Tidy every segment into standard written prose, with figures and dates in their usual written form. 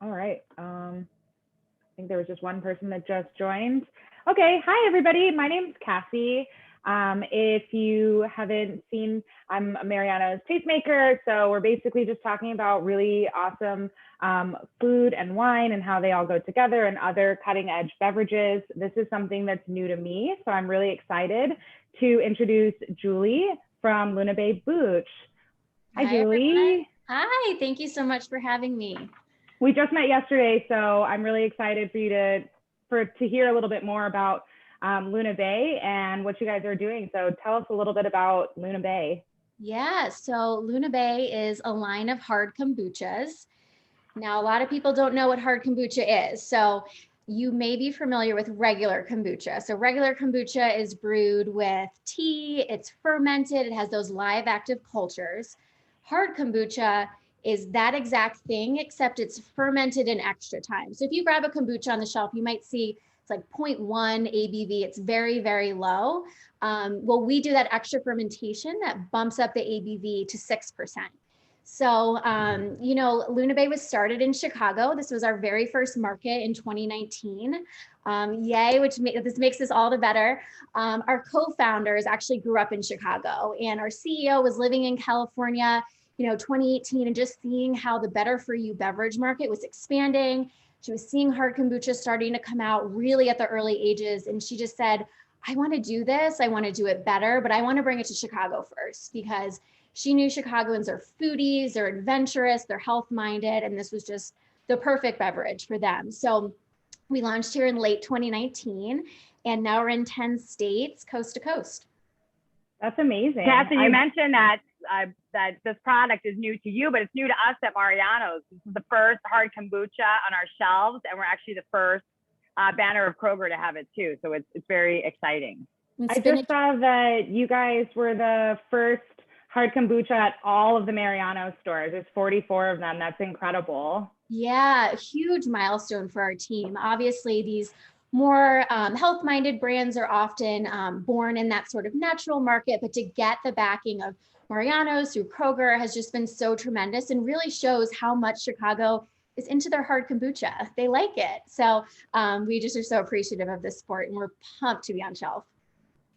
All right. I think there was just one person that just joined. Okay. Hi, everybody. My name's Cassie. If you haven't seen, I'm Mariano's tastemaker. So we're basically just talking about really awesome food and wine and how they all go together and other cutting edge beverages. This is something that's new to me. So I'm really excited to introduce Julie from Luna Bay Booch. Hi, Hi, everyone. Julie. Hi, thank you so much for having me. We just met yesterday, so I'm really excited for you to hear a little bit more about Luna Bay and what you guys are doing. So tell us a little bit about Luna Bay. Yeah, so Luna Bay is a line of hard kombuchas. Now, a lot of people don't know what hard kombucha is. So you may be familiar with regular kombucha. So regular kombucha is brewed with tea, it's fermented, it has those live active cultures. Hard kombucha is that exact thing, except it's fermented in extra time. So if you grab a kombucha on the shelf, you might see it's like 0.1 ABV. It's very, very low. Well, we do that extra fermentation that bumps up the ABV to 6%. So, Luna Bay was started in Chicago. This was our very first market in 2019. Yay, this makes this all the better. Our co-founders actually grew up in Chicago, and our CEO was living in California, 2018, and just seeing how the better for you beverage market was expanding. She was seeing hard kombucha starting to come out really at the early ages, and she just said, I want to do this. I want to do it better, but I want to bring it to Chicago first, because she knew Chicagoans are foodies, they're adventurous, they're health-minded, and this was just the perfect beverage for them. So we launched here in late 2019, and now we're in 10 states, coast to coast. That's amazing. Cassie, you mentioned that this product is new to you, but it's new to us at Mariano's. This is the first hard kombucha on our shelves, and we're actually the first banner of Kroger to have it too. So it's very exciting. I just saw that you guys were the first hard kombucha at all of the Mariano stores. There's 44 of them. That's incredible. Yeah, a huge milestone for our team. Obviously, these more health-minded brands are often born in that sort of natural market, but to get the backing of Mariano's through Kroger has just been so tremendous and really shows how much Chicago is into their hard kombucha. They like it. So we just are so appreciative of this sport, and we're pumped to be on shelf.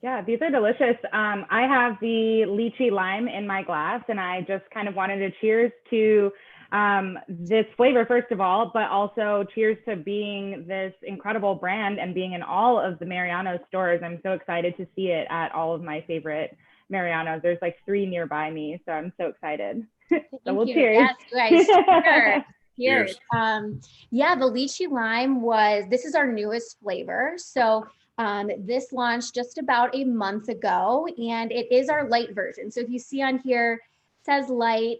Yeah, these are delicious. I have the lychee lime in my glass, and I just kind of wanted to cheers to this flavor, first of all, but also cheers to being this incredible brand and being in all of the Mariano stores. I'm so excited to see it at all of my favorite Marianos. There's like 3 nearby me, so I'm so excited. So we'll cheers. Yes, guys, cheers. Yeah, the lychee lime this is our newest flavor. So this launched just about a month ago, and it is our light version. So if you see on here, it says light,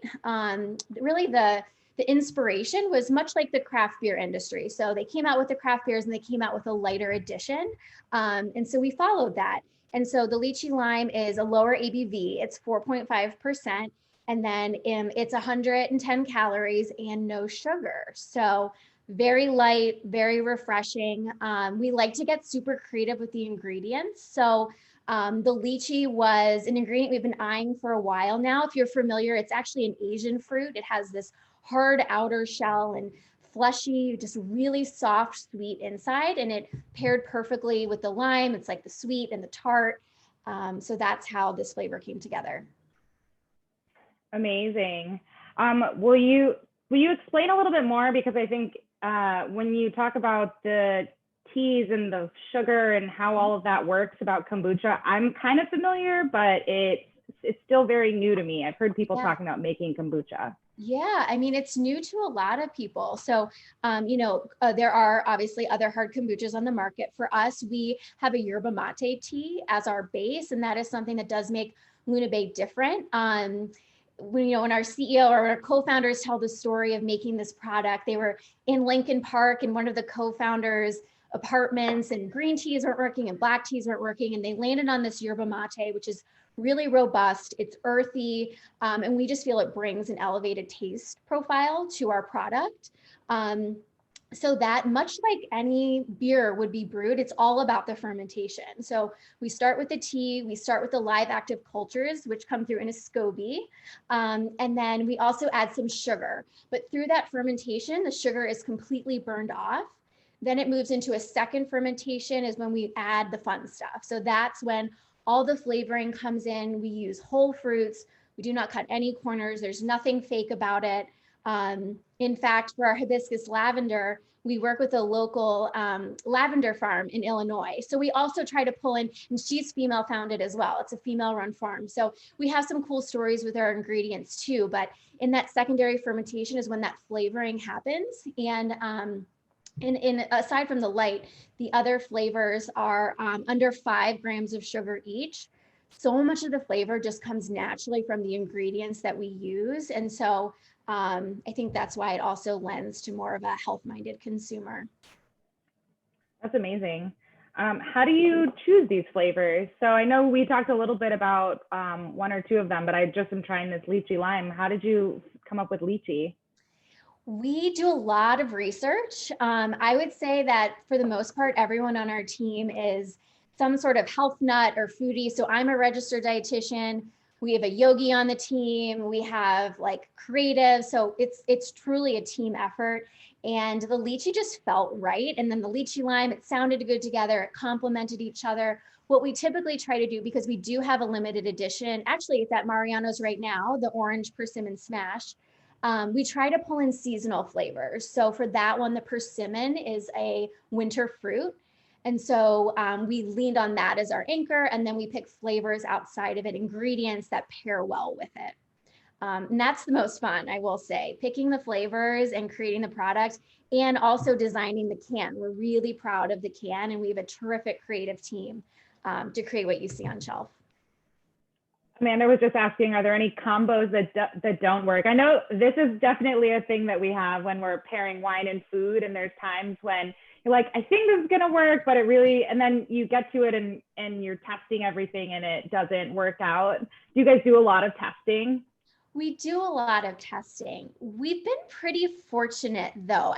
really the inspiration was much like the craft beer industry. So they came out with the craft beers and they came out with a lighter edition. And so we followed that. And so the lychee lime is a lower ABV, it's 4.5%. And then it's 110 calories and no sugar. So very light, very refreshing. We like to get super creative with the ingredients. So the lychee was an ingredient we've been eyeing for a while now. If you're familiar, it's actually an Asian fruit. It has this hard outer shell and fleshy, just really soft, sweet inside. And it paired perfectly with the lime. It's like the sweet and the tart. So that's how this flavor came together. Amazing. Will you explain a little bit more? Because I think when you talk about the teas and the sugar and how all of that works about kombucha, I'm kind of familiar, but it's still very new to me. I've heard people talking about making kombucha. Yeah, I mean, it's new to a lot of people. So, there are obviously other hard kombuchas on the market. For us, we have a yerba mate tea as our base, and that is something that does make Luna Bay different. When our CEO or our co-founders tell the story of making this product, they were in Lincoln Park and one of the co-founders' apartments, and green teas weren't working and black teas weren't working. And they landed on this yerba mate, which is really robust, it's earthy, and we just feel it brings an elevated taste profile to our product. So that, much like any beer would be brewed, it's all about the fermentation. So we start with the tea, we start with the live active cultures, which come through in a SCOBY. And then we also add some sugar. But through that fermentation, the sugar is completely burned off. Then it moves into a second fermentation is when we add the fun stuff. So that's when all the flavoring comes in. We use whole fruits. We do not cut any corners. There's nothing fake about it. In fact, for our hibiscus lavender, we work with a local lavender farm in Illinois. So we also try to pull in, and she's female founded as well. It's a female run farm. So we have some cool stories with our ingredients too, but in that secondary fermentation is when that flavoring happens. And aside from the light, the other flavors are under 5 grams of sugar each. So much of the flavor just comes naturally from the ingredients that we use. And so I think that's why it also lends to more of a health-minded consumer. That's amazing. How do you choose these flavors? So I know we talked a little bit about 1 or 2 of them, but I just am trying this lychee lime. How did you come up with lychee? We do a lot of research. I would say that for the most part, everyone on our team is some sort of health nut or foodie. So I'm a registered dietitian. We have a yogi on the team. We have like creative. So it's truly a team effort. And the lychee just felt right. And then the lychee lime, it sounded good together. It complemented each other. What we typically try to do, because we do have a limited edition, actually it's at Mariano's right now, the orange persimmon smash. We try to pull in seasonal flavors. So for that one, the persimmon is a winter fruit. And so we leaned on that as our anchor, and then we pick flavors outside of it, ingredients that pair well with it. And that's the most fun, I will say, picking the flavors and creating the product and also designing the can. We're really proud of the can, and we have a terrific creative team to create what you see on shelf. Amanda was just asking, are there any combos that don't work? I know this is definitely a thing that we have when we're pairing wine and food, and there's times when you're like, I think this is gonna work, but it really, and then you get to it and you're testing everything and it doesn't work out. Do you guys do a lot of testing? We do a lot of testing. We've been pretty fortunate though.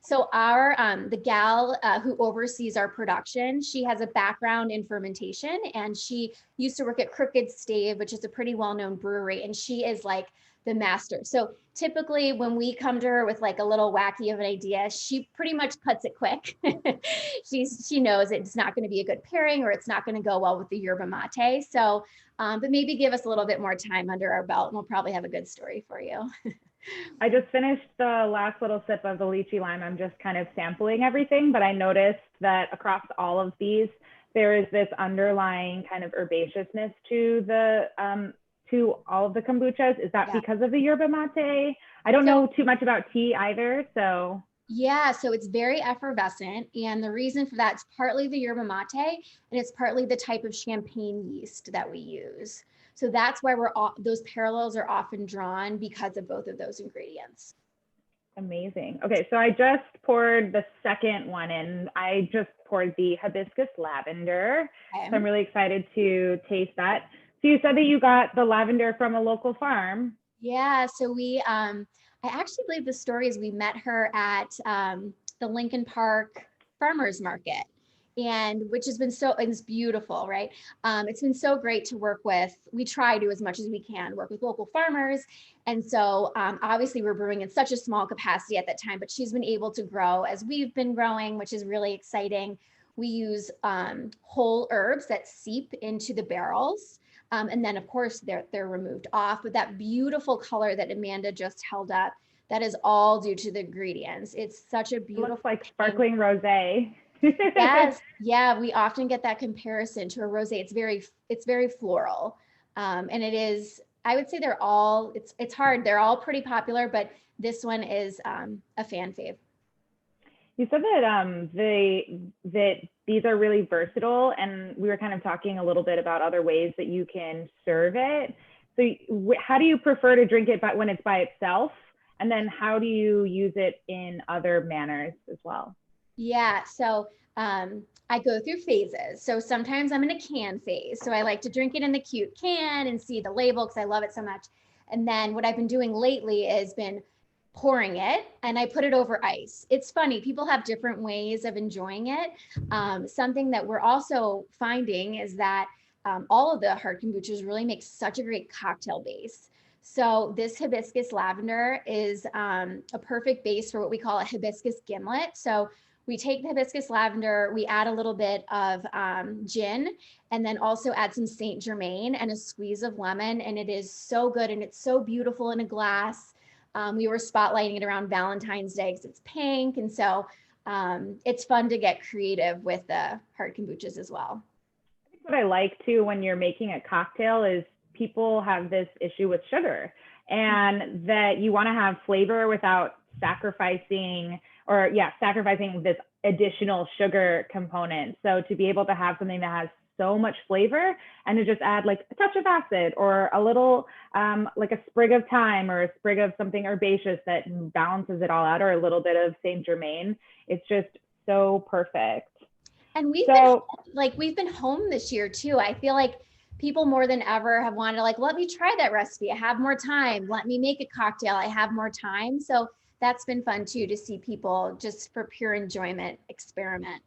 So our the gal who oversees our production, she has a background in fermentation, and she used to work at Crooked Stave, which is a pretty well-known brewery, and she is like the master. So typically when we come to her with like a little wacky of an idea, she pretty much cuts it quick. She knows it's not going to be a good pairing, or it's not going to go well with the yerba mate. So but maybe give us a little bit more time under our belt and we'll probably have a good story for you. I just finished the last little sip of the lychee lime. I'm just kind of sampling everything, but I noticed that across all of these, there is this underlying kind of herbaceousness to the to all of the kombuchas. Is that because of the yerba mate? I don't know too much about tea either, so. Yeah, so it's very effervescent, and the reason for that is partly the yerba mate, and it's partly the type of champagne yeast that we use. So that's why those parallels are often drawn, because of both of those ingredients. Amazing. Okay, so I just poured the second one in. I just poured the hibiscus lavender. Okay. So I'm really excited to taste that. So you said that you got the lavender from a local farm. Yeah, so I actually believe the story is we met her at the Lincoln Park Farmers Market, and which has been it's beautiful, right? It's been so great to work with. We try to, as much as we can, work with local farmers. And so obviously we're brewing in such a small capacity at that time, but she's been able to grow as we've been growing, which is really exciting. We use whole herbs that seep into the barrels. And then of course they're removed off, but that beautiful color that Amanda just held up, that is all due to the ingredients. It's such a beautiful, it looks like sparkling rosé. Yes, yeah, we often get that comparison to a rosé. It's very floral, and it is. I would say they're all. It's hard. They're all pretty popular, but this one is a fan fave. You said that these are really versatile, and we were kind of talking a little bit about other ways that you can serve it. So how do you prefer to drink it when it's by itself? And then how do you use it in other manners as well? Yeah, so I go through phases. So sometimes I'm in a can phase. So I like to drink it in the cute can and see the label because I love it so much. And then what I've been doing lately has been pouring it, and I put it over ice. It's funny, people have different ways of enjoying it. Something that we're also finding is that all of the hard kombuchas really make such a great cocktail base. So this hibiscus lavender is a perfect base for what we call a hibiscus gimlet. So we take the hibiscus lavender, we add a little bit of gin, and then also add some Saint Germain and a squeeze of lemon. And it is so good, and it's so beautiful in a glass. We were spotlighting it around Valentine's Day because it's pink. And so it's fun to get creative with the hard kombuchas as well. I think what I like too when you're making a cocktail is people have this issue with sugar, and that you want to have flavor without sacrificing this additional sugar component. So to be able to have something that has so much flavor and to just add like a touch of acid or a little like a sprig of thyme or a sprig of something herbaceous that balances it all out, or a little bit of Saint Germain, it's just so perfect. And we've been home this year too. I feel like people more than ever have wanted to like, let me try that recipe. I have more time. Let me make a cocktail. I have more time. So that's been fun too, to see people just for pure enjoyment experiment.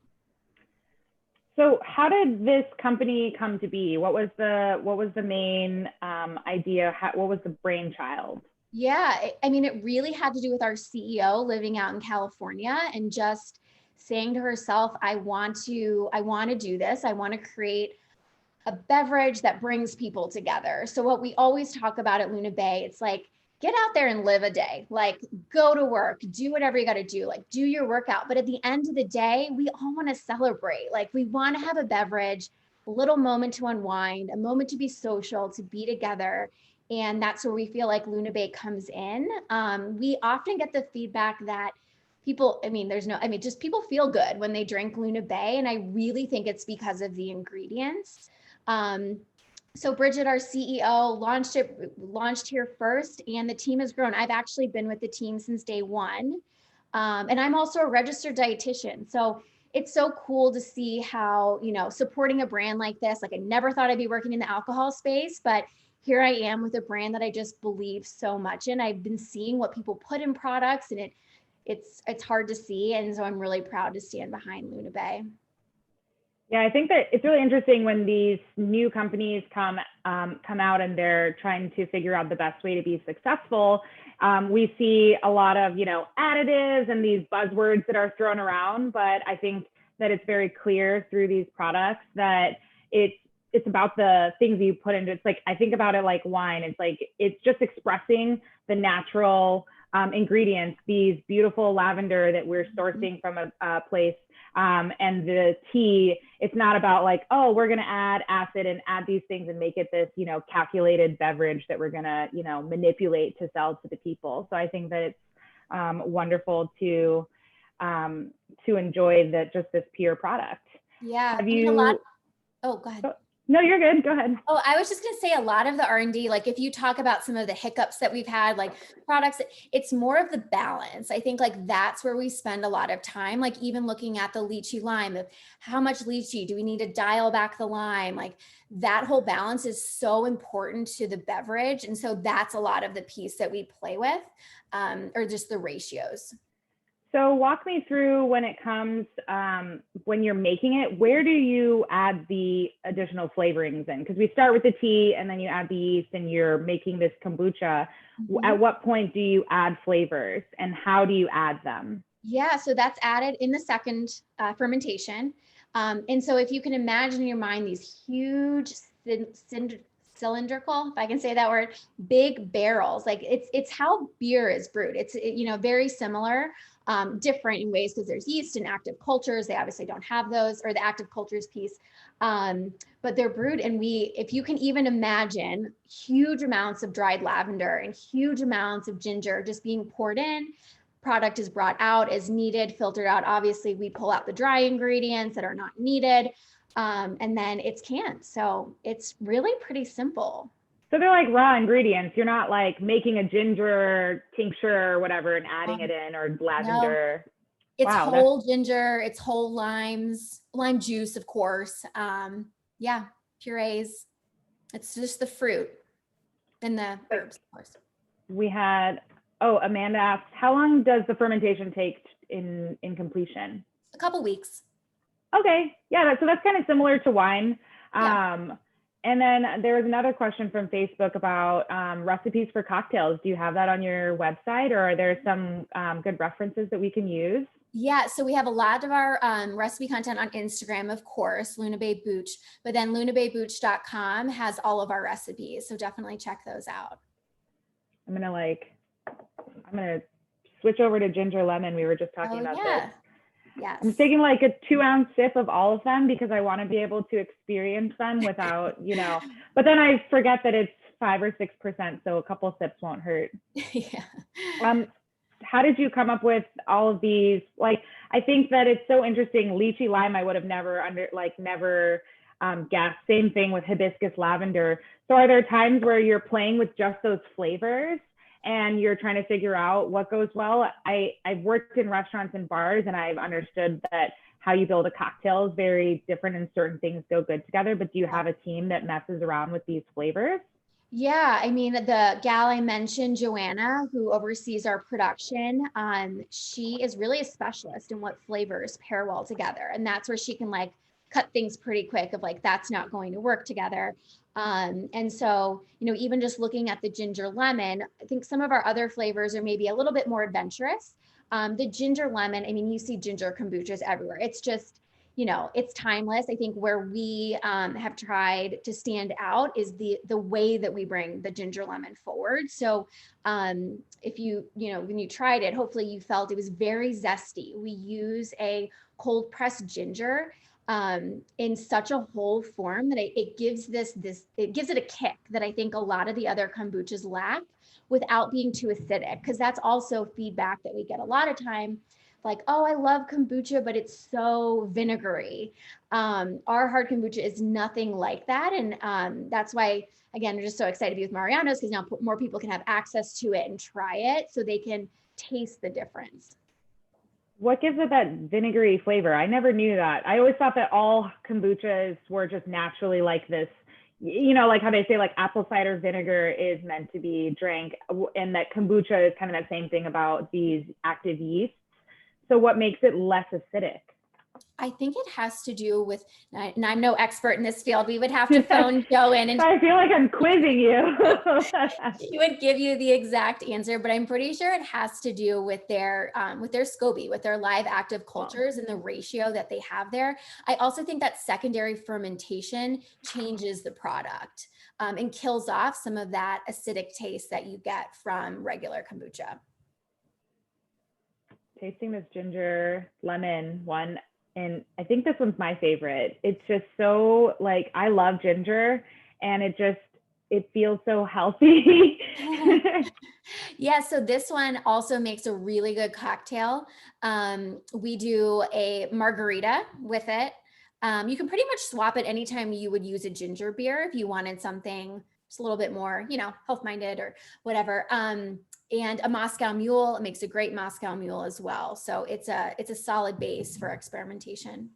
So how did this company come to be? What was the main idea? What was the brainchild? Yeah, I mean, it really had to do with our CEO living out in California and just saying to herself, I want to do this. I want to create a beverage that brings people together. So what we always talk about at Luna Bay, it's like, get out there and live a day, like go to work, do whatever you got to do, like do your workout. But at the end of the day, we all want to celebrate. Like we want to have a beverage, a little moment to unwind, a moment to be social, to be together. And that's where we feel like Luna Bay comes in. We often get the feedback that people, just people feel good when they drink Luna Bay. And I really think it's because of the ingredients. So Bridget, our CEO, launched here first, and the team has grown. I've actually been with the team since day one. And I'm also a registered dietitian. So it's so cool to see how, supporting a brand like this, like I never thought I'd be working in the alcohol space, but here I am with a brand that I just believe so much in. I've been seeing what people put in products, and it's hard to see. And so I'm really proud to stand behind Luna Bay. Yeah, I think that it's really interesting when these new companies come out and they're trying to figure out the best way to be successful. We see a lot of, additives and these buzzwords that are thrown around, but I think that it's very clear through these products that it's about the things you put into it. It's like, I think about it like wine. It's like, it's just expressing the natural ingredients, these beautiful lavender that we're sourcing from a place. And the tea, it's not about like, oh, we're going to add acid and add these things and make it this, calculated beverage that we're going to, manipulate to sell to the people. So I think that it's wonderful to enjoy just this pure product. Yeah. Oh, go ahead. No, you're good. Go ahead. Oh, I was just going to say a lot of the R&D, like if you talk about some of the hiccups that we've had, like products, it's more of the balance. I think like that's where we spend a lot of time, like even looking at the lychee lime, of how much lychee do we need to dial back the lime? Like that whole balance is so important to the beverage. And so that's a lot of the piece that we play with, or just the ratios. So walk me through when it comes, when you're making it, where do you add the additional flavorings in? Because we start with the tea and then you add the yeast and you're making this kombucha. Mm-hmm. At what point do you add flavors and how do you add them? Yeah, so that's added in the second fermentation. And so if you can imagine in your mind, these huge cylindrical, if I can say that word, big barrels, like it's how beer is brewed. It's, very similar. Different in ways because there's yeast and active cultures. They obviously don't have those, or the active cultures piece, but they're brewed. And if you can even imagine huge amounts of dried lavender and huge amounts of ginger just being poured in, product is brought out as needed, filtered out. Obviously we pull out the dry ingredients that are not needed. And then it's canned. So it's really pretty simple. So they're like raw ingredients. You're not like making a ginger tincture or whatever and adding it in, or lavender. No. It's whole ginger, it's whole limes, lime juice, of course. Purees. It's just the fruit and the herbs, of course. We had Oh, Amanda asks, how long does the fermentation take in completion? A couple weeks. Okay, yeah, so that's kind of similar to wine. Yeah. And then there was another question from Facebook about recipes for cocktails. Do you have that on your website, or are there some good references that we can use? Yeah, so we have a lot of our recipe content on Instagram, of course, Luna Bay Booch, but then lunabaybooch.com has all of our recipes. So definitely check those out. I'm gonna switch over to ginger lemon. We were just talking about this. Yes. I'm taking like a 2-ounce sip of all of them because I want to be able to experience them without, but then I forget that it's 5 or 6%. So a couple sips won't hurt. Yeah. How did you come up with all of these? Like, I think that it's so interesting. Lychee lime, I would have never guessed. Same thing with hibiscus lavender. So are there times where you're playing with just those flavors and you're trying to figure out what goes well? I've worked in restaurants and bars, and I've understood that how you build a cocktail is very different and certain things go good together. But do you have a team that messes around with these flavors? Yeah, I mean, the gal I mentioned, Joanna, who oversees our production, she is really a specialist in what flavors pair well together. And that's where she can like cut things pretty quick of like, that's not going to work together. And so, even just looking at the ginger lemon, I think some of our other flavors are maybe a little bit more adventurous. The ginger lemon, I mean, you see ginger kombuchas everywhere. It's just, it's timeless. I think where we have tried to stand out is the way that we bring the ginger lemon forward. So if when you tried it, hopefully you felt it was very zesty. We use a cold pressed ginger in such a whole form that it gives it gives it a kick that I think a lot of the other kombuchas lack without being too acidic, because that's also feedback that we get a lot of time. Like, oh, I love kombucha, but it's so vinegary. Our hard kombucha is nothing like that. And that's why, again, we're just so excited to be with Mariano's, because now more people can have access to it and try it so they can taste the difference. What gives it that vinegary flavor? I never knew that. I always thought that all kombuchas were just naturally like this, like how they say like apple cider vinegar is meant to be drank, and that kombucha is kind of that same thing about these active yeasts. So what makes it less acidic? I think it has to do with, and I'm no expert in this field, we would have to phone Joe in and I feel like I'm quizzing you. He would give you the exact answer, but I'm pretty sure it has to do with their SCOBY, with their live active cultures and the ratio that they have there. I also think that secondary fermentation changes the product and kills off some of that acidic taste that you get from regular kombucha. Tasting this ginger lemon one, and I think this one's my favorite. It's just so like, I love ginger, and it feels so healthy. Yeah, so this one also makes a really good cocktail. We do a margarita with it. You can pretty much swap it anytime you would use a ginger beer if you wanted something just a little bit more, health-minded or whatever. And a Moscow Mule, it makes a great Moscow Mule as well. So it's a solid base for experimentation.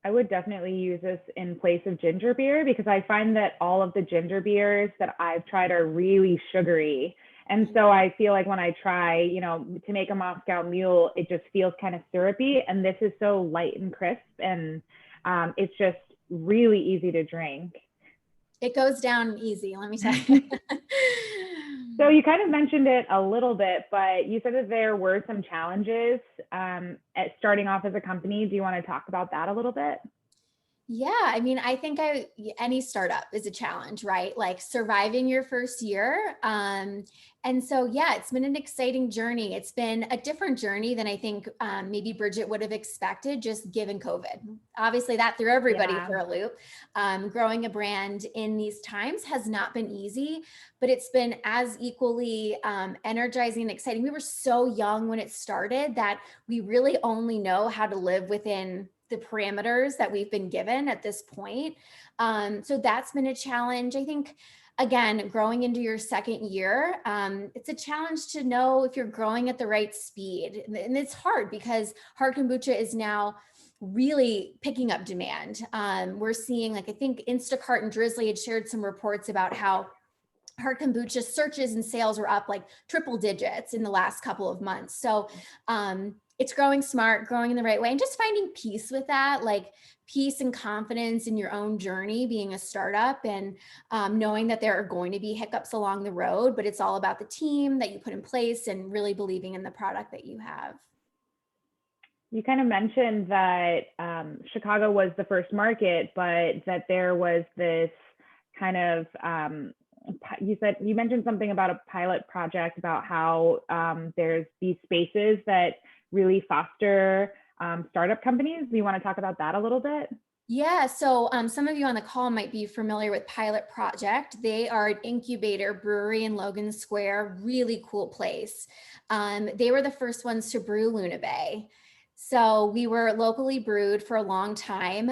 I would definitely use this in place of ginger beer, because I find that all of the ginger beers that I've tried are really sugary. And so I feel like when I try, to make a Moscow Mule, it just feels kind of syrupy. And this is so light and crisp, and it's just really easy to drink. It goes down easy, let me tell you. So you kind of mentioned it a little bit, but you said that there were some challenges at starting off as a company. Do you want to talk about that a little bit? Yeah, I mean, I think any startup is a challenge, right? Like surviving your first year. And so, yeah, it's been an exciting journey. It's been a different journey than I think maybe Bridget would have expected, just given COVID. Obviously, that threw everybody for a loop. Growing a brand in these times has not been easy, but it's been as equally energizing and exciting. We were so young when it started that we really only know how to live within the parameters that we've been given at this point. So that's been a challenge. I think, again, growing into your second year, it's a challenge to know if you're growing at the right speed. And it's hard because hard kombucha is now really picking up demand. We're seeing, like, I think Instacart and Drizzly had shared some reports about how hard kombucha searches and sales were up like triple digits in the last couple of months. So it's growing smart, growing in the right way, and just finding peace with that, like peace and confidence in your own journey being a startup, and knowing that there are going to be hiccups along the road, but it's all about the team that you put in place and really believing in the product that you have. You kind of mentioned that Chicago was the first market, but that there was this kind of, you mentioned something about a pilot project about how there's these spaces that really foster startup companies. Do you want to talk about that a little bit? Yeah, so some of you on the call might be familiar with Pilot Project. They are an incubator brewery in Logan Square, really cool place. They were the first ones to brew Luna Bay. So we were locally brewed for a long time.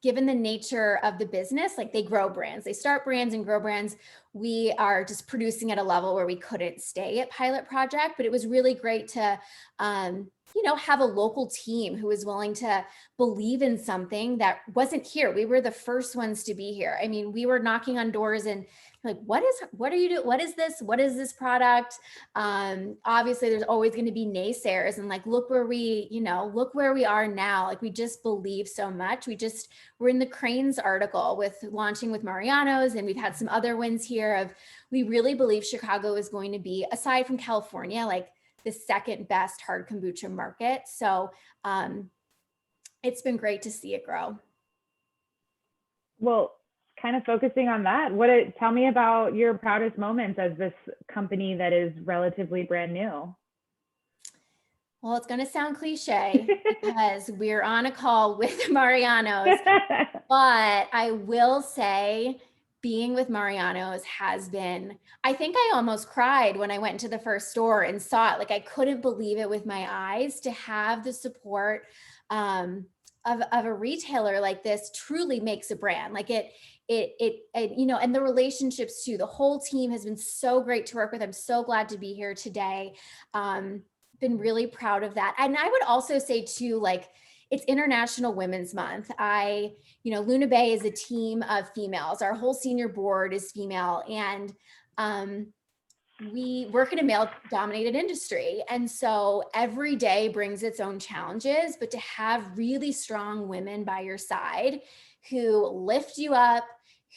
Given the nature of the business, like they grow brands, they start brands and grow brands. We are just producing at a level where we couldn't stay at Pilot Project, but it was really great to, have a local team who was willing to believe in something that wasn't here. We were the first ones to be here. I mean, we were knocking on doors and like, what are you doing? What is this? What is this product? Obviously there's always going to be naysayers, and like, look where we are now. Like, we just believe so much. We're in the Cranes article with launching with Mariano's, and we've had some other wins here of, we really believe Chicago is going to be, aside from California, like the second best hard kombucha market. So it's been great to see it grow. Well, kind of focusing on that, tell me about your proudest moments as this company that is relatively brand new. Well, it's going to sound cliche because we're on a call with Mariano's, but I will say being with Mariano's has been, I think I almost cried when I went into the first store and saw it. Like, I couldn't believe it with my eyes. To have the support of a retailer like this truly makes a brand. Like it, and the relationships too. The whole team has been so great to work with. I'm so glad to be here today. Been really proud of that. And I would also say too, like, it's International Women's Month. Luna Bay is a team of females. Our whole senior board is female, and we work in a male-dominated industry. And so every day brings its own challenges, but to have really strong women by your side who lift you up,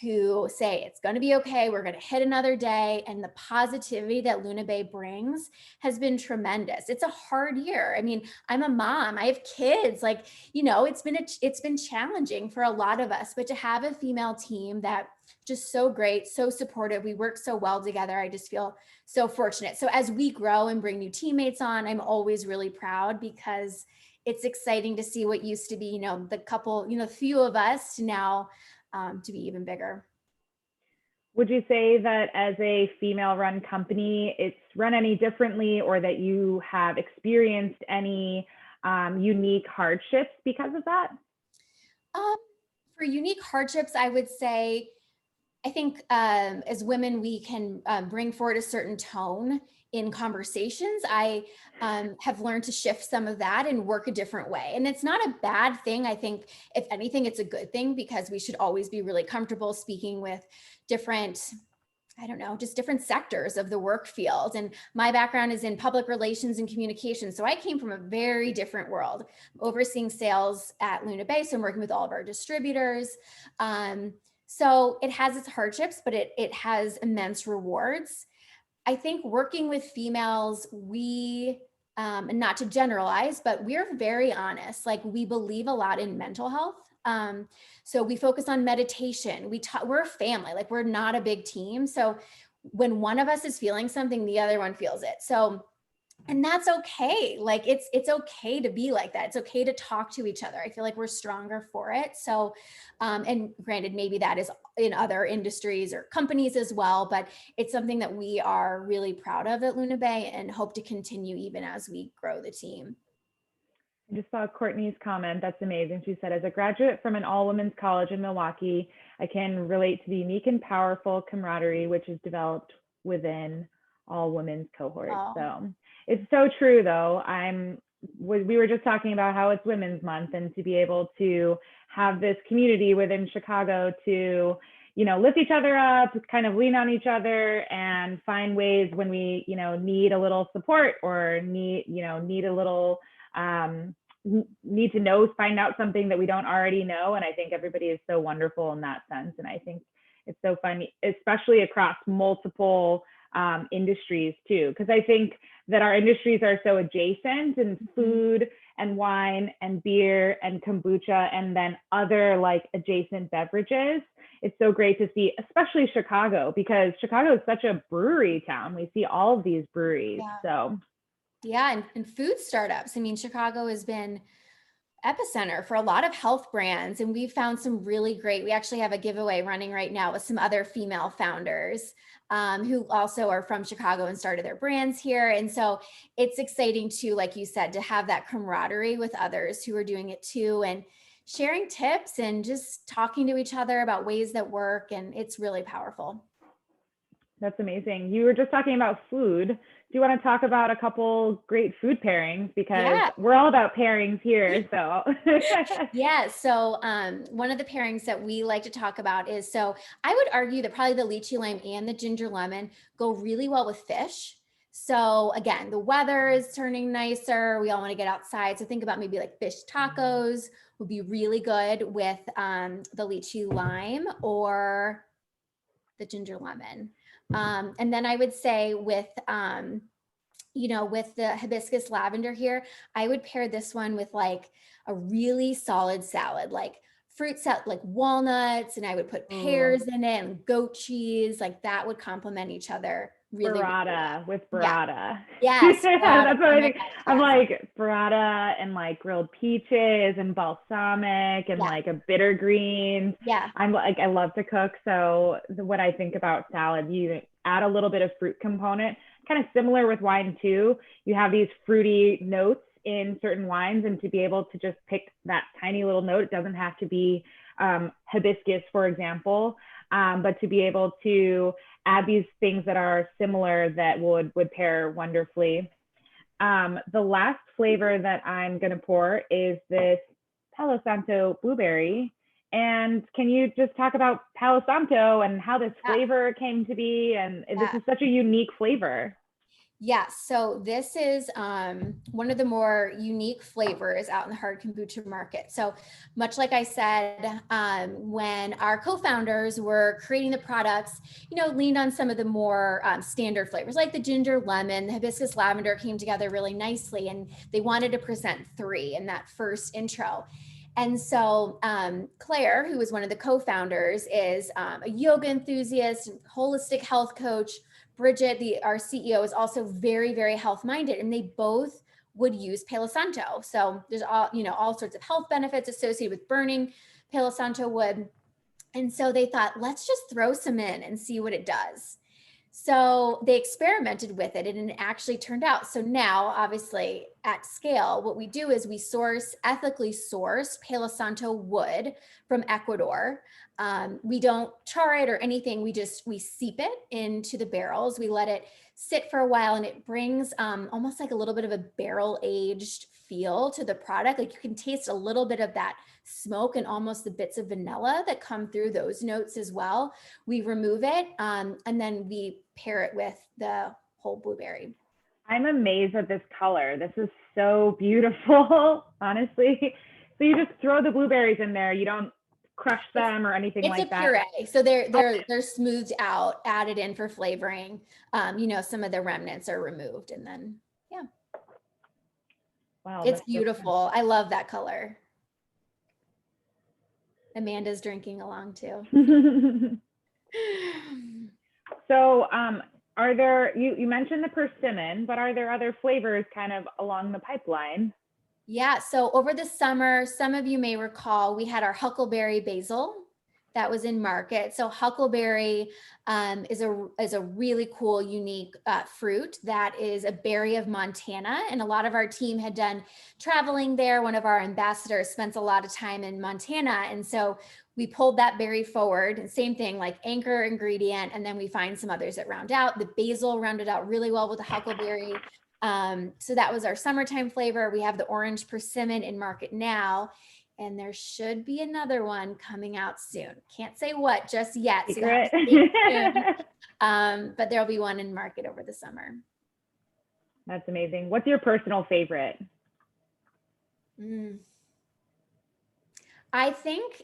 who say it's going to be okay, we're going to hit another day, and the positivity that Luna Bay brings has been tremendous. It's a hard year. I mean, I'm a mom, I have kids, like, it's been challenging for a lot of us, but to have a female team that just so great, so supportive, we work so well together, I just feel so fortunate. So as we grow and bring new teammates on, I'm always really proud, because it's exciting to see what used to be, the couple, few of us to now to be even bigger. Would you say that as a female-run company, it's run any differently, or that you have experienced any unique hardships because of that? For unique hardships, I would say, I think as women, we can bring forward a certain tone in conversations. I have learned to shift some of that and work a different way. And it's not a bad thing. I think if anything, it's a good thing, because we should always be really comfortable speaking with different sectors of the work field. And my background is in public relations and communications. So I came from a very different world, overseeing sales at Luna Bay. So I'm working with all of our distributors. So it has its hardships, but it has immense rewards. I think working with females, and not to generalize, but we're very honest. Like, we believe a lot in mental health. So we focus on meditation. We're a family, like, we're not a big team. So when one of us is feeling something, the other one feels it. So, and that's okay. Like, it's okay to be like that. It's okay to talk to each other. I feel like we're stronger for it. So, and granted, maybe that is in other industries or companies as well, but it's something that we are really proud of at Luna Bay and hope to continue even as we grow the team. I just saw Courtney's comment. That's amazing. She said, as a graduate from an all-women's college in Milwaukee, I can relate to the unique and powerful camaraderie which is developed within all women's cohorts. Oh. So it's so true, though. We were just talking about how it's Women's Month, and to be able to have this community within Chicago to, lift each other up, kind of lean on each other, and find ways when we, need a little support or need a little, need to find out something that we don't already know. And I think everybody is so wonderful in that sense. And I think it's so funny, especially across multiple industries too, because I think that our industries are so adjacent, and food and wine and beer and kombucha and then other like adjacent beverages. It's so great to see, especially Chicago, because Chicago is such a brewery town. We see all of these breweries. Yeah. So yeah, and food startups. I mean, Chicago has been epicenter for a lot of health brands, and we've found some really great. We actually have a giveaway running right now with some other female founders who also are from Chicago and started their brands here. And so it's exciting to, like you said, to have that camaraderie with others who are doing it too, and sharing tips and just talking to each other about ways that work. And it's really powerful. that's amazing. You were just talking about food. Do you want to talk about a couple great food pairings? Because we're all about pairings here. So yeah. So one of the pairings that we like to talk about is, so I would argue that probably the lychee lime and the ginger lemon go really well with fish. So again, the weather is turning nicer. We all want to get outside. So think about maybe like fish tacos would be really good with the lychee lime or the ginger lemon. And then I would say with, with the hibiscus lavender here, I would pair this one with like a really solid salad, like fruit salad, like walnuts, and I would put pears in it and goat cheese. Like that would complement each other really. Burrata with burrata. Yeah. Yes. That's what I think. I'm like burrata and like grilled peaches and balsamic and like a bitter greens. Yeah. I'm like, I love to cook. So when I think about salad, you add a little bit of fruit component, kind of similar with wine too. You have these fruity notes in certain wines, and to be able to just pick that tiny little note, it doesn't have to be hibiscus, for example, but to be able to add these things that are similar that would pair wonderfully. The last flavor that I'm going to pour is this Palo Santo blueberry. And can you just talk about Palo Santo and how this flavor came to be? And this is such a unique flavor. Yeah, so this is one of the more unique flavors out in the hard kombucha market. So much like I said, when our co-founders were creating the products, leaned on some of the more standard flavors like the ginger lemon, the hibiscus lavender came together really nicely, and they wanted to present 3 in that first intro. And so Claire, who was one of the co-founders, is a yoga enthusiast, holistic health coach. Bridget, our CEO, is also very, very health minded, and they both would use Palo Santo. So there's all sorts of health benefits associated with burning Palo Santo wood. And so they thought, let's just throw some in and see what it does. So they experimented with it, and it actually turned out. So now, obviously, at scale, what we do is we ethically source Palo Santo wood from Ecuador. We don't char it or anything. We seep it into the barrels. We let it sit for a while, and it brings almost like a little bit of a barrel aged feel to the product. Like you can taste a little bit of that smoke and almost the bits of vanilla that come through those notes as well. We remove it and then we pair it with the whole blueberry. I'm amazed at this color. This is so beautiful, honestly. So you just throw the blueberries in there. You don't crush them or anything like that. It's a puree. So they're smoothed out, added in for flavoring. Some of the remnants are removed, and then wow, it's beautiful. I love that color. Amanda's drinking along too. So are there, you mentioned the persimmon, but are there other flavors kind of along the pipeline? Yeah, so over the summer, some of you may recall, we had our huckleberry basil that was in market. So huckleberry is a really cool, unique fruit that is a berry of Montana. And a lot of our team had done traveling there. One of our ambassadors spent a lot of time in Montana. And so we pulled that berry forward, and same thing, like anchor ingredient. And then we find some others that round out. The basil rounded out really well with the huckleberry. So that was our summertime flavor. We have the orange persimmon in market now. and there should be another one coming out soon. Can't say what just yet. So Secret. but there'll be one in market over the summer. That's amazing. What's your personal favorite? I think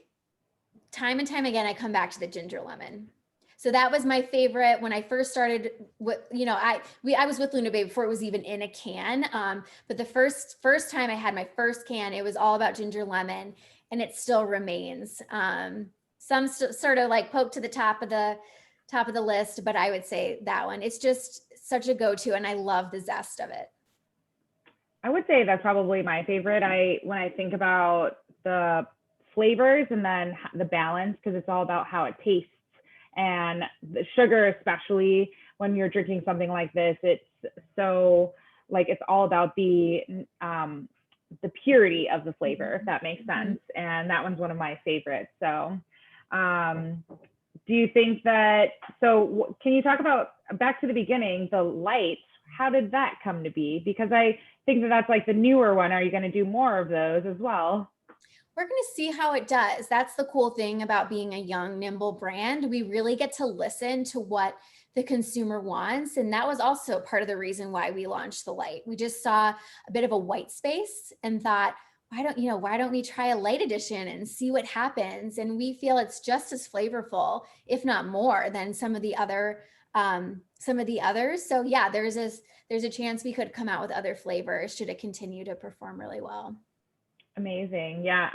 time and time again, I come back to the ginger lemon. So that was my favorite when I first started. I was with Luna Bay before it was even in a can. But the first time I had my first can, it was all about ginger lemon, and it still remains. Some sort of like poke to the top of the list, but I would say that one. It's just such a go-to, and I love the zest of it. I would say that's probably my favorite. When I think about the flavors and then the balance, because it's all about how it tastes. And the sugar, especially when you're drinking something like this, it's so like, it's all about the purity of the flavor, if that makes sense. And that one's one of my favorites. So do you think that, can you talk about, back to the beginning, the lights, how did that come to be? Because I think that that's like the newer one. Are you going to do more of those as well? We're going to see how it does. That's the cool thing about being a young, nimble brand. We really get to listen to what the consumer wants. And that was also part of the reason why we launched the light. We just saw a bit of a white space and thought, why don't we try a light edition and see what happens? And we feel it's just as flavorful, if not more, than some of the others. So yeah, there's a chance we could come out with other flavors should it continue to perform really well. Amazing. Yeah,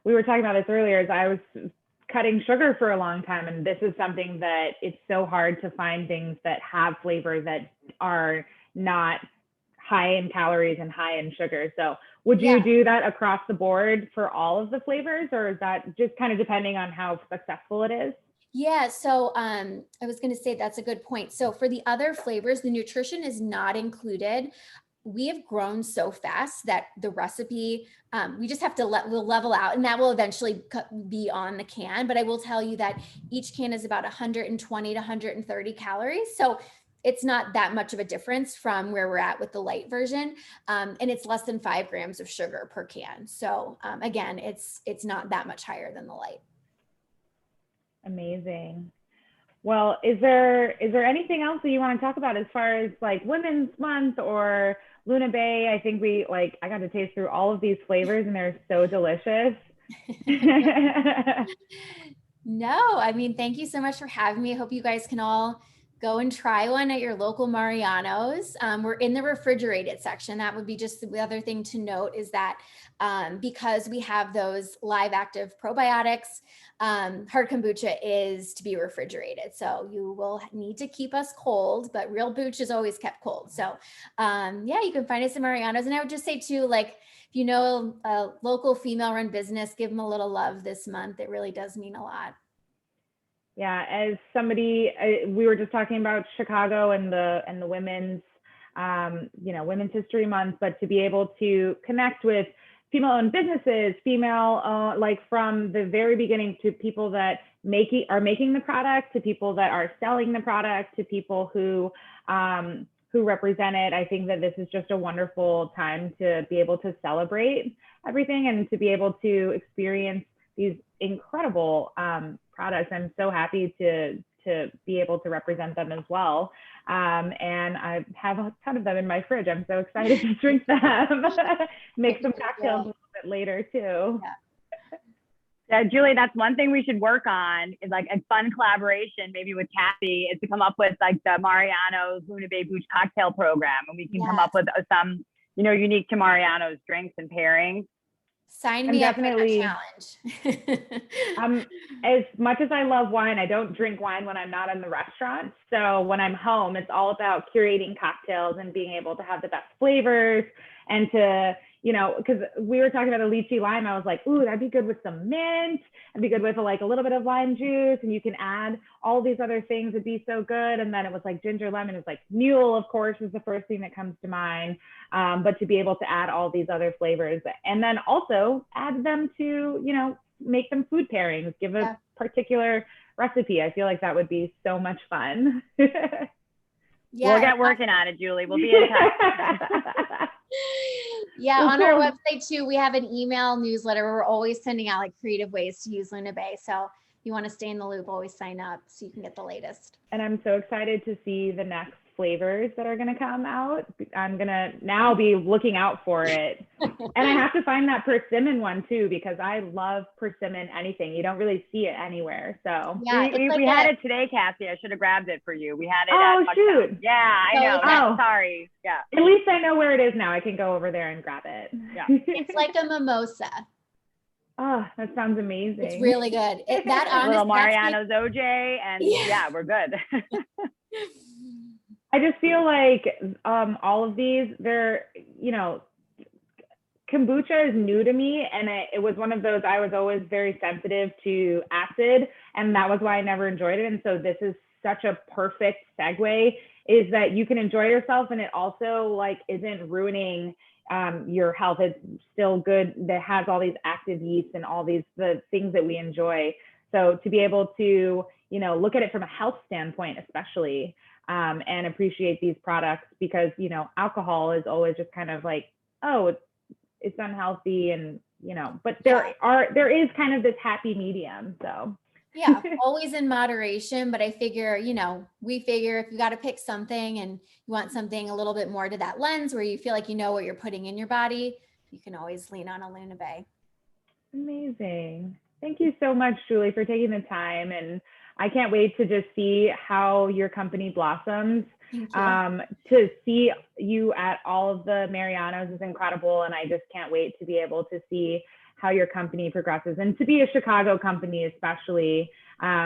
we were talking about this earlier, as I was cutting sugar for a long time, and this is something that it's so hard to find things that have flavor that are not high in calories and high in sugar. So would you do that across the board for all of the flavors, or is that just kind of depending on how successful it is? Yeah, so I was going to say that's a good point. So for the other flavors, the nutrition is not included. We have grown so fast that the recipe, we just have to we'll level out, and that will eventually be on the can. But I will tell you that each can is about 120 to 130 calories. So it's not that much of a difference from where we're at with the light version. And it's less than 5 grams of sugar per can. So again, it's not that much higher than the light. Amazing. Well, is there anything else that you want to talk about as far as like Women's Month or Luna Bay? I think I got to taste through all of these flavors and they're so delicious. No, I mean, thank you so much for having me. I hope you guys can all go and try one at your local Mariano's. We're in the refrigerated section. That would be just the other thing to note, is that because we have those live active probiotics, hard kombucha is to be refrigerated. So you will need to keep us cold, but real booch is always kept cold. So yeah, you can find us at Mariano's. And I would just say too, like, if you know a local female run business, give them a little love this month. It really does mean a lot. Yeah, as somebody, we were just talking about Chicago and the women's, Women's History Month, but to be able to connect with female-owned businesses, like from the very beginning, to people that are making the product, to people that are selling the product, to people who represent it. I think that this is just a wonderful time to be able to celebrate everything and to be able to experience these incredible products. I'm so happy to be able to represent them as well. And I have a ton of them in my fridge. I'm so excited to drink them. Make some cocktails a little bit later too. Yeah, Julie, that's one thing we should work on, is like a fun collaboration, maybe with Cassie, is to come up with like the Mariano's Luna Bay Booch cocktail program, and we can come up with some, unique to Mariano's drinks and pairings. Sign me up for that challenge. As much as I love wine, I don't drink wine when I'm not in the restaurant. So when I'm home, it's all about curating cocktails and being able to have the best flavors, and to, because we were talking about a lychee lime. I was like, ooh, that'd be good with some mint. It'd be good with like a little bit of lime juice, and you can add all these other things. It'd be so good. And then it was like ginger lemon. It was like mule, of course, is the first thing that comes to mind. But to be able to add all these other flavors, and then also add them to, make them food pairings, give a particular recipe. I feel like that would be so much fun. We'll get working on it, Julie. We'll be in touch. Yeah, Well, on our cool. website too, we have an email newsletter where we're always sending out like creative ways to use Luna Bay. So if you want to stay in the loop, always sign up so you can get the latest. And I'm so excited to see the next flavors that are going to come out. I'm going to now be looking out for it. And I have to find that persimmon one too, because I love persimmon anything. You don't really see it anywhere. So Yeah, we had it today, Cassie. I should have grabbed it for you. We had it oh, at shoot. Yeah, I know. Oh. Sorry. Yeah. At least I know where it is now. I can go over there and grab it. Yeah. It's like a mimosa. Oh, that sounds amazing. It's really good. That honest, little Mariano's OJ, and yeah, we're good. I just feel like all of these, they're, you know, kombucha is new to me, and it was one of those, I was always very sensitive to acid, and that was why I never enjoyed it. And so this is such a perfect segue, is that you can enjoy yourself, and it also like isn't ruining your health. It's still good, that has all these active yeasts and all these the things that we enjoy. So to be able to, you know, look at it from a health standpoint, especially, and appreciate these products, because, you know, alcohol is always just kind of like, oh, it's unhealthy, and, you know, but there is kind of this happy medium. So yeah, always in moderation. But I figure, you know, we figure if you got to pick something and you want something a little bit more to that lens where you feel like you know what you're putting in your body, you can always lean on a Luna Bay. Amazing. Thank you so much, Julie, for taking the time. And I can't wait to just see how your company blossoms. To see you at all of the Marianos is incredible. And I just can't wait to be able to see how your company progresses, and to be a Chicago company, especially.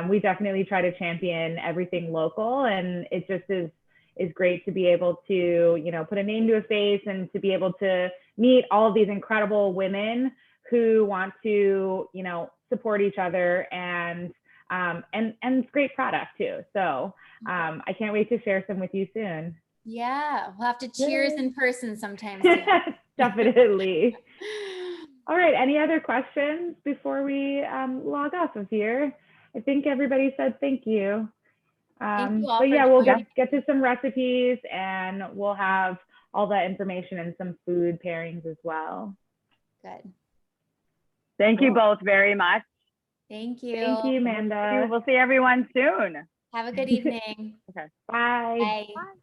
We definitely try to champion everything local, and it just is great to be able to, you know, put a name to a face, and to be able to meet all of these incredible women who want to, you know, support each other, and it's great product too. So I can't wait to share some with you soon. Yeah, we'll have to cheers in person sometime. Definitely. All right. Any other questions before we log off of here? I think everybody said thank you. Thank you all but yeah, we'll joining. get to some recipes, and we'll have all that information and some food pairings as well. Good. Thank you both very much. Thank you. Thank you, Amanda. We'll see everyone soon. Have a good evening. Okay. Bye. Bye. Bye.